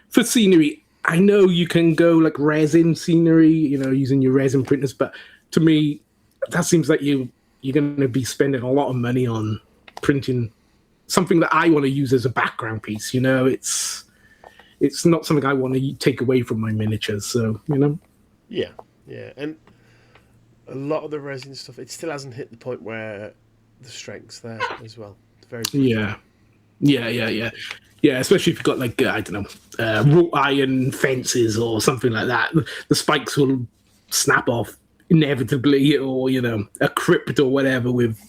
for scenery. I know you can go resin scenery, using your resin printers, but to me, that seems like you're going to be spending a lot of money on printing something that I want to use as a background piece. It's not something I want to take away from my miniatures. So Yeah, and a lot of the resin stuff, it still hasn't hit the point where the strength's there as well. It's very good. Yeah, especially if you've got I don't know, wrought iron fences or something like that. The spikes will snap off inevitably, or a crypt or whatever with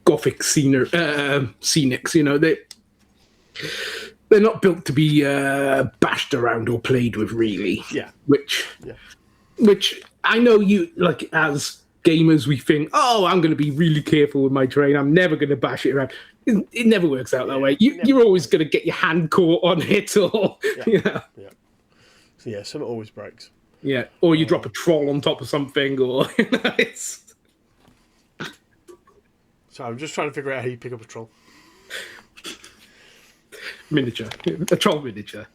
Gothic scenics. They're not built to be bashed around or played with, really. Yeah. Which I know as gamers, we think, I'm going to be really careful with my terrain. I'm never going to bash it around. It never works out that way. You're always going to get your hand caught on it, or So something always breaks. Yeah, or you drop a troll on top of something, or it's. So I'm just trying to figure out how you pick up a troll. Miniature, a troll miniature.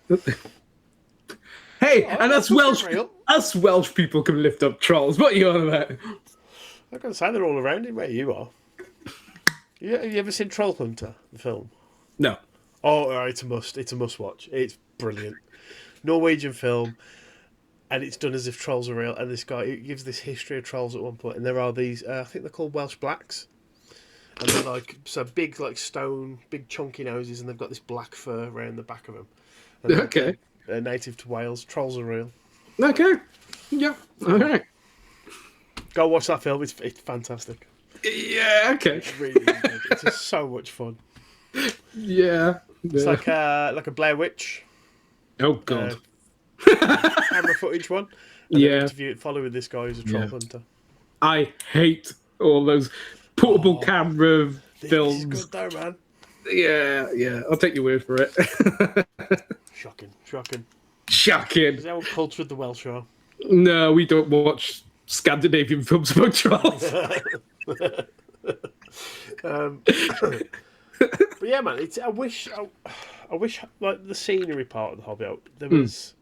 Hey, and us Welsh people can lift up trolls. What are you on about? I'm going to say they're all around it where you are. Have you ever seen Troll Hunter, the film? No. Oh, it's a must. It's a must watch. It's brilliant. Norwegian film, and it's done as if trolls are real. And this guy gives this history of trolls at one point, and there are these. I think they're called Welsh blacks, and they're big stone, big chunky noses, and they've got this black fur around the back of them. And okay. They're native to Wales. Trolls are real. Okay. Yeah. All right. Go watch that film. It's fantastic. Yeah. Okay. It's really good. It's just so much fun. Yeah. It's like a Blair Witch. Oh God. Camera footage one. And following this guy who's a troll hunter. I hate all those portable camera films. This is good though, man. Yeah. I'll take your word for it. Shocking. Shocking. How cultured the Welsh are. No, we don't watch Scandinavian films about trolls. But yeah, man, I wish like the scenery part of the hobby. There was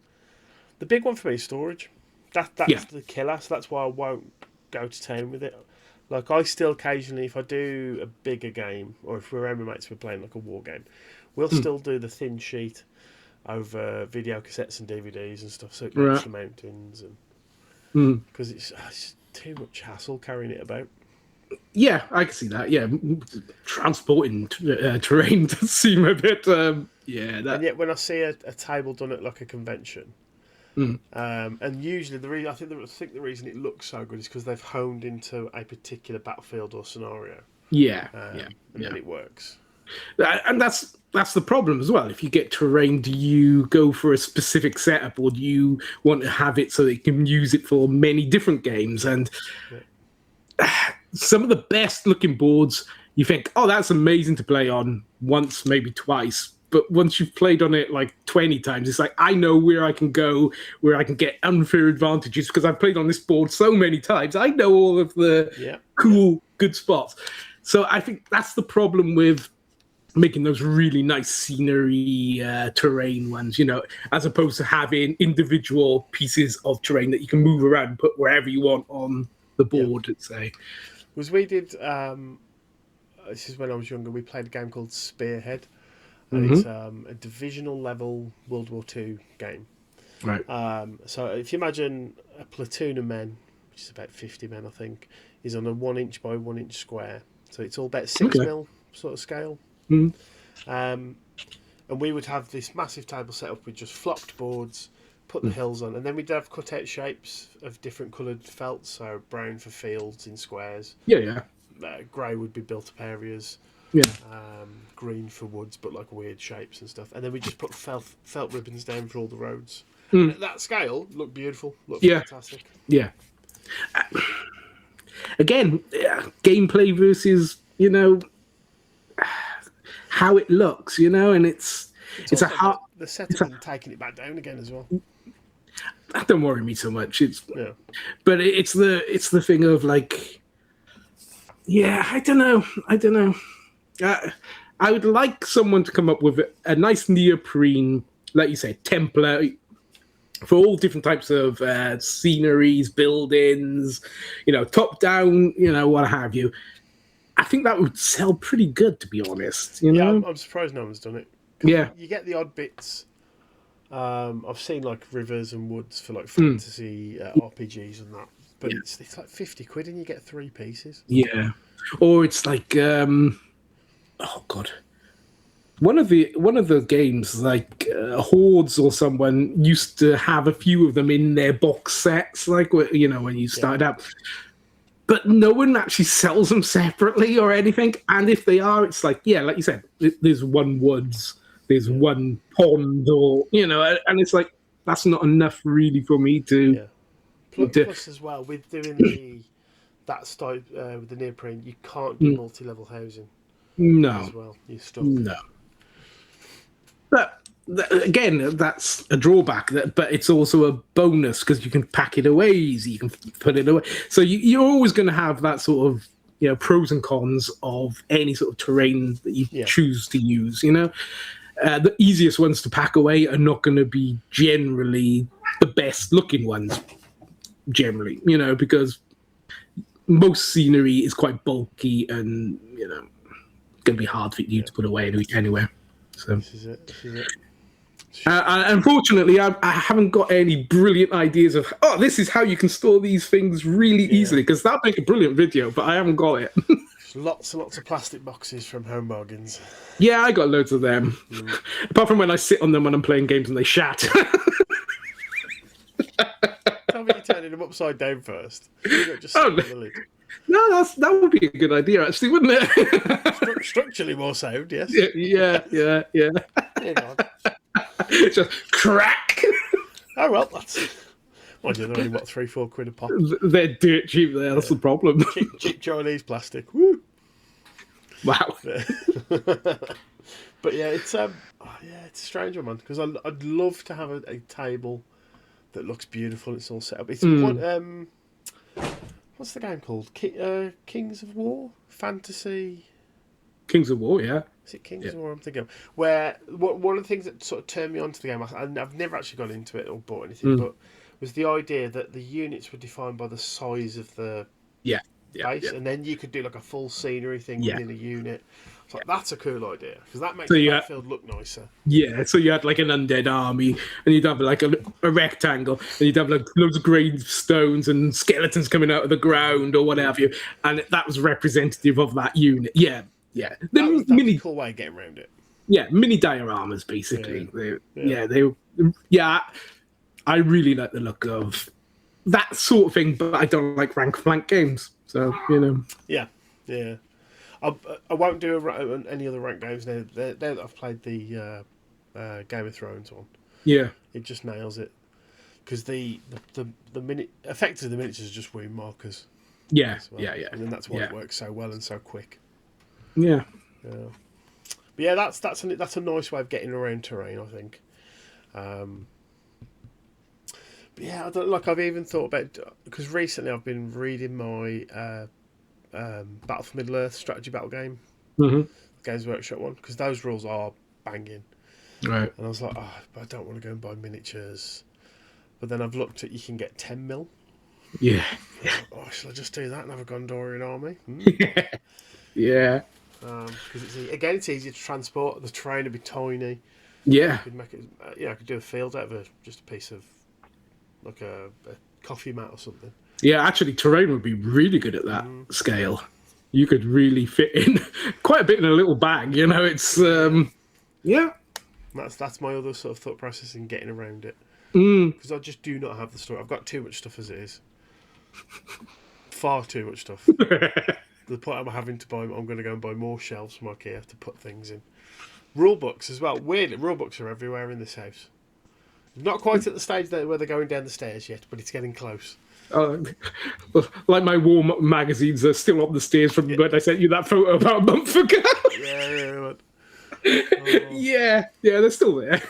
the big one for me is storage. That's the killer. So that's why I won't go to town with it. Like, I still occasionally, if I do a bigger game, or if we're mates, we're playing like a war game, we'll still do the thin sheet over video cassettes and DVDs and stuff, so it matches the mountains, and because it's too much hassle carrying it about. Yeah, I can see that. Yeah, transporting terrain does seem a bit. And yet, when I see a table done at like a convention, and usually I think the reason it looks so good is because they've honed into a particular battlefield or scenario. And then it works. And that's the problem as well. If you get terrain, do you go for a specific setup, or do you want to have it so that you can use it for many different games? And some of the best looking boards, you think, oh, that's amazing to play on once, maybe twice. But once you've played on it like 20 times, it's like, I know where I can go, where I can get unfair advantages because I've played on this board so many times. I know all of the cool, good spots. So I think that's the problem with making those really nice scenery terrain ones, as opposed to having individual pieces of terrain that you can move around and put wherever you want on the board, let's say. Because we did, this is when I was younger, we played a game called Spearhead. And it's a divisional level World War II game. Right. So if you imagine a platoon of men, which is about 50 men, I think, is on a 1 inch by 1 inch square. So it's all about 6 mil sort of scale. And we would have this massive table set up with just flopped boards, put the hills on, and then we'd have cut out shapes of different coloured felt, so brown for fields in squares. Grey would be built up areas. Green for woods, but like weird shapes and stuff. And then we just put felt ribbons down for all the roads. And at that scale, looked beautiful. Looked fantastic. Again, gameplay versus how it looks, and it's a hard. The setup and taking it back down again as well. That don't worry me so much. But it's the thing of like, I don't know. I would like someone to come up with a nice neoprene, like you said, template for all different types of sceneries, buildings, top down, what have you. I think that would sell pretty good, to be honest. I'm surprised no one's done it. You get the odd bits. I've seen like rivers and woods for like fantasy RPGs and that, but it's like 50 quid and you get 3 pieces. Or it's like. Oh God! One of the games, like Hordes or someone, used to have a few of them in their box sets, like when you started out. But no one actually sells them separately or anything. And if they are, it's like like you said, there's one woods, there's one pond, or and it's like that's not enough really for me to. Plus, as well, with doing that style with the neoprene, you can't do multi-level housing. No. As well, you're stuck. No. But again, that's a drawback. But it's also a bonus because you can pack it away easy. You can put it away. So you're always going to have that sort of pros and cons of any sort of terrain that you choose to use. The easiest ones to pack away are not going to be generally the best looking ones. Generally, because most scenery is quite bulky and going to be hard for you to put away anywhere. So this is it. Unfortunately, I haven't got any brilliant ideas of this is how you can store these things really easily, because that'd make a brilliant video, but I haven't got it. Lots and lots of plastic boxes from Home Bargains. I got loads of them. Apart from when I sit on them when I'm playing games and they shatter. Tell me you're turning them upside down first. Just the lid. No, that would be a good idea, actually, wouldn't it? Structurally more sound, yes. Yeah. Just crack. Oh well, that's. Mind you, they're only 3-4 quid a pop. They're dirt cheap. There, that's the problem. Cheap Chinese plastic. Woo. Wow. But it's a strange one, man. Because I'd love to have a table that looks beautiful. It's all set up. It's what's the game called? Kings of War? Fantasy? Kings of War, yeah. Is it Kings of War I'm thinking of? Where one of the things that sort of turned me on to the game, I've never actually gone into it or bought anything, but was the idea that the units were defined by the size of the base, and then you could do like a full scenery thing within a unit. It's like, that's a cool idea, because that makes the battlefield look nicer. Yeah, so you had like an undead army, and you'd have like a rectangle, and you'd have like loads of gravestones and skeletons coming out of the ground or whatever, and that was representative of that unit. Yeah. That was a cool way of getting around it. Yeah, mini dioramas basically. I really like the look of that sort of thing, but I don't like rank flank games. So Yeah. I won't do any other rank games now. Now that I've played the Game of Thrones one. Yeah, it just nails it, because the effectively the miniatures are just wound markers. Yeah, well. And then that's why it works so well and so quick. Yeah. But yeah, that's a nice way of getting around terrain, I think. But yeah, I've even thought about, because recently I've been reading my Battle for Middle Earth strategy battle game, Games Workshop one, because those rules are banging. Right. And I was like, but I don't want to go and buy miniatures. But then I've looked at, you can get 10 mil. Yeah. Shall I just do that and have a Gondorian army? Yeah. Because it's easy to transport. The terrain would be tiny. Yeah. I could make it. I could do a field out of just a piece of like a coffee mat or something. Yeah, actually, terrain would be really good at that scale. You could really fit in quite a bit in a little bag. It's That's my other sort of thought process in getting around it. Because I just do not have the stuff. I've got too much stuff as it is. Far too much stuff. The point I'm having to buy, I'm going to go and buy more shelves from IKEA to put things in. Rule books as well. Weirdly, rule books are everywhere in this house. Not quite at the stage where they're going down the stairs yet, but it's getting close. Like my war magazines are still up the stairs from when I sent you that photo about a month ago. Yeah, they're still there.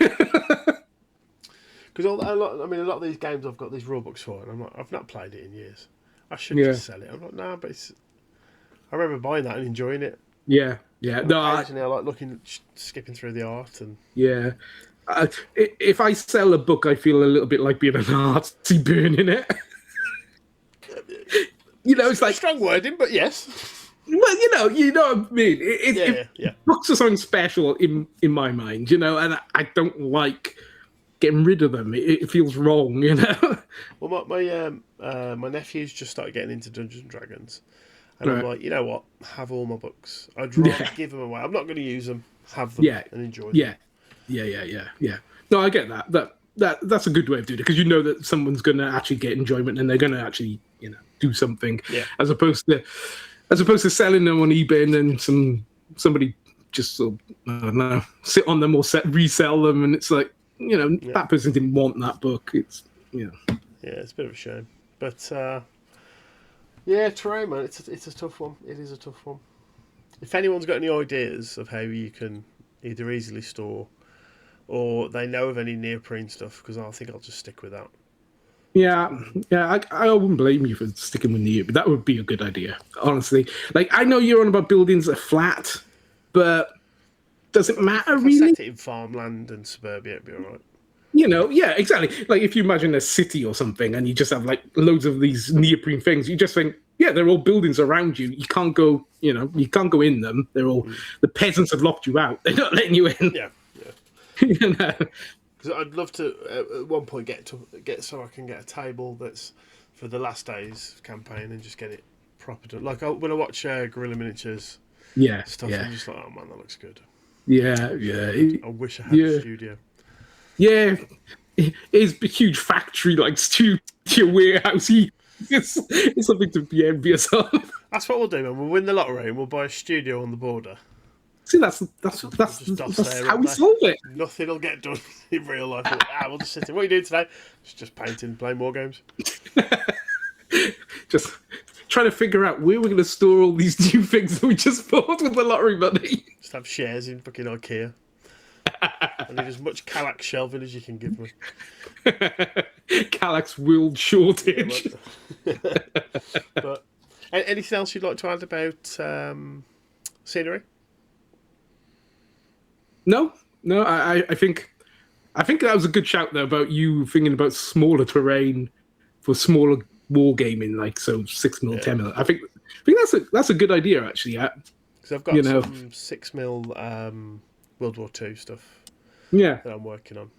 Because a lot of these games I've got these rule books for, and I'm like, I've not played it in years. I should just sell it. I'm like, nah, but I remember buying that and enjoying it. Yeah. No, occasionally I like skipping through the art and. Yeah. If I sell a book, I feel a little bit like being an artsy burning it. It's like strong wording, but yes. Well, you know what I mean. Books are something special in my mind, and I don't like getting rid of them. It feels wrong, Well, my nephew's just started getting into Dungeons and Dragons, and I'm like, you know what? Have all my books. I'd rather give them away. I'm not going to use them. Have them and enjoy them. Yeah. No, I get that. That's a good way of doing it, because that someone's going to actually get enjoyment and they're going to actually do something, as opposed to selling them on eBay and then somebody just sort of, I don't know, sit on them or resell them, and it's like that person didn't want that book. It's it's a bit of a shame, but terrain, man, it's a tough one. It is a tough one. If anyone's got any ideas of how you can either easily store, or they know of any neoprene stuff, because I think I'll just stick with that. Yeah. I wouldn't blame you for sticking with neoprene, but that would be a good idea, honestly. Like, I know you're on about buildings that are flat, but does it matter really? Set it in farmland and suburbia, it'd be all right. Yeah, exactly. Like, if you imagine a city or something, and you just have like loads of these neoprene things, you just think, they're all buildings around you. You can't go, you can't go in them. They're all the peasants have locked you out. They're not letting you in. Yeah. Because I'd love to at one point get so I can get a table that's for the last day's campaign and just get it proper done. Like when I watch Guerrilla Miniatures stuff, I'm just like, oh man, that looks good. Yeah. I wish I had a studio. Yeah, it's a huge factory, like studio warehouse. It's something to be envious of. That's what we'll do, man. We'll win the lottery and we'll buy a studio on the border. See, that's how we solve it. Nothing will get done in real life. We'll just sit there. What are you doing today? Just painting, playing more games. Just trying to figure out where we're going to store all these new things that we just bought with the lottery money. Just have shares in fucking IKEA. I need as much Kallax shelving as you can give me. Kallax world shortage. But anything else you'd like to add about scenery? No. I think that was a good shout though about you thinking about smaller terrain for smaller wargaming, like 6 mil, 10 mil. I think I think that's a good idea, actually. Yeah. Because I've got some 6mm World War II stuff Yeah. that I'm working on.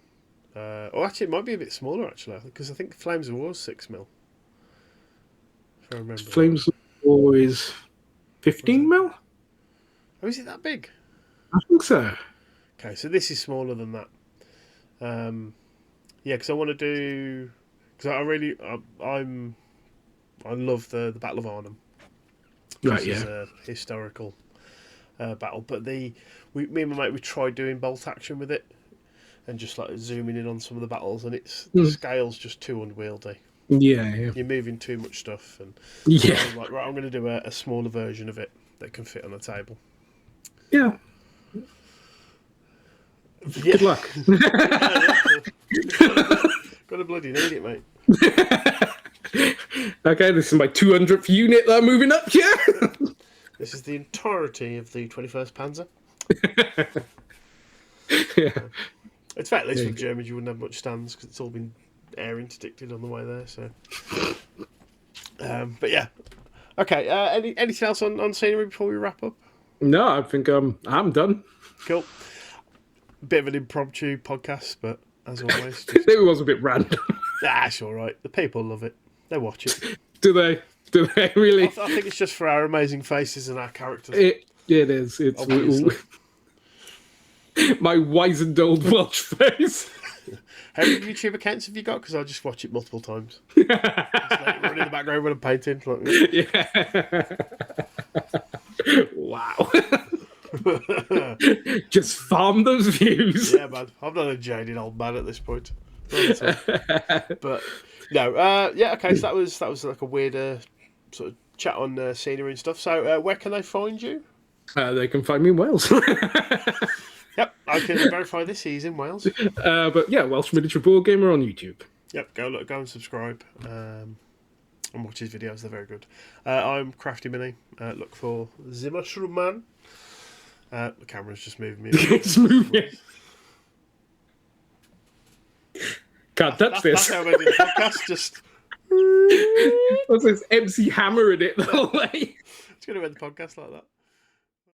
Or actually, it might be a bit smaller, actually, because I think Flames of War is 6mm. If I remember. Flames of War is 15mm? Oh, is it that big? I think so. Okay, so this is smaller than that. Yeah, because I want to do... Because I love the Battle of Arnhem. Right, It's a historical battle. But me and my mate, we tried doing bolt action with it. And just like zooming in on some of the battles. And the scale's just too unwieldy. Yeah. You're moving too much stuff. And Yeah. I was like, right, I'm going to do a smaller version of it that can fit on a table. Yeah. Good luck. Gotta bloody need it, mate. Okay, this is my 200th unit that I'm moving up here. This is the entirety of the 21st Panzer. Yeah. It's fair, at least with Germans you wouldn't have much stands because it's all been air interdicted on the way there. So, but yeah, okay. Anything else on scenery before we wrap up? No, I think I'm done. Cool. Bit of an impromptu podcast, but as always, It was a bit random. That's all right. The people love it. They watch it. Do they? Do they really? I think it's just for our amazing faces and our characters. It is. It's my wizened old Welsh face. How many YouTube accounts have you got? Because I just watch it multiple times. Just let it run in the background when I'm painting. Yeah. Wow. Just farm those views. Yeah, man. I'm not a jaded old man at this point. But no, yeah. Okay, so that was like a weird sort of chat on scenery and stuff. So where can they find you? They can find me in Wales. Yep, I can verify this. He's in Wales. But yeah, WelshMiniatureBoardgamer on YouTube. Yep, go and subscribe and watch his videos. They're very good. I'm CraftyMini. Look for the Mushroom Man. The camera's just moving me. It's moving. Can't touch this. That's how I do the podcast. Just. What's this MC Hammer in it the whole way? It's going to end the podcast like that.